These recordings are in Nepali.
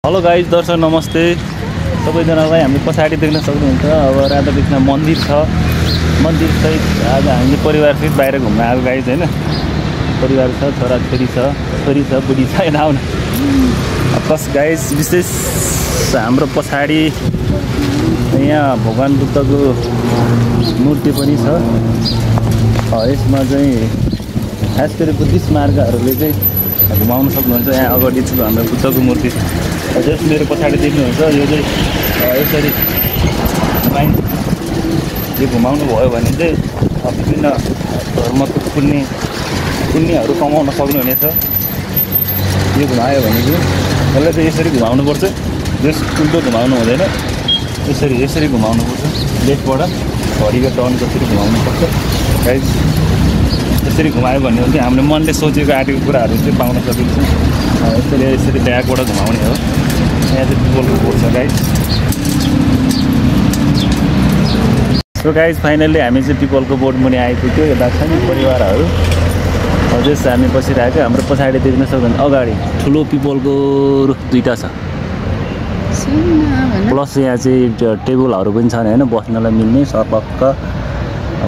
हेलो गाइज, दर्शक नमस्ते सबैजनालाई। हामीले पछाडि देख्न सक्नुहुन्छ अब राधाकृष्ण मन्दिर छ। मन्दिर सहित आज हामीले परिवारसहित बाहिर घुम्न आएको गाइज होइन। परिवार छ, छोराछोरी छ, छोरी छ, बुढी छ, होइन आउन। प्लस गाइज विशेष हाम्रो पछाडि यहाँ भगवान् बुद्धको मूर्ति पनि छ। यसमा चाहिँ खास गरी बुद्धिस्ट मार्गहरूले चाहिँ घुमाउन सक्नुहुन्छ। यहाँ अगाडि छ हाम्रो बुद्धको मूर्ति। जस मेरो पछाडि देख्नुहुन्छ यो चाहिँ यसरी यो घुमाउनु भयो भने चाहिँ विभिन्न धर्मको पुण्यहरू कमाउन सक्नुहुनेछ। यो घुमायो भने चाहिँ यसलाई चाहिँ यसरी घुमाउनुपर्छ। जस उल्टो घुमाउनु हुँदैन, यसरी घुमाउनुपर्छ। लेफ्टबाट घडीको टर्न जसरी घुमाउनुपर्छ गाइस। यसरी घुमायो भने चाहिँ हामीले मनले सोचेको आँटेको कुराहरू चाहिँ पाउन सकिन्छ। यसरी ब्याकबाट घुमाउने हो। यहाँ चाहिँ पिपलको बोर्ड छ गाइस। सो गाइस फाइनल्ली हामी चाहिँ पिपलको बोर्ड मुनि आइपुग्यो। यता छ नि परिवारहरू जस हामी बसिरहेको। हाम्रो पछाडि देख्न सक्नुहुन्छ अगाडि ठुलो पिपलको रुख दुईवटा छ। प्लस यहाँ चाहिँ टेबलहरू पनि छन् होइन, बस्नलाई मिल्ने। सपक्क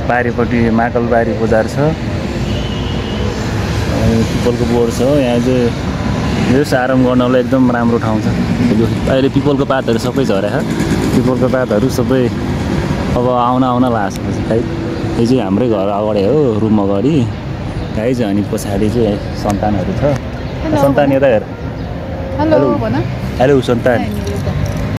पारिपट्टि माकलबारी बजार छ, पिपलको बोर्ड छ। यहाँ चाहिँ यस आराम गर्नलाई एकदम राम्रो ठाउँ छ। अहिले पिपलको पातहरू सबै झरेको छ। पिपलको पातहरू सबै अब आउन लाग्छ है। यो चाहिँ हाम्रै घर अगाडि हो, रुम अगाडि गाइज। अनि पछाडि चाहिँ सन्तानहरू छ। सन्तान यता हेर। हेलो सन्तान।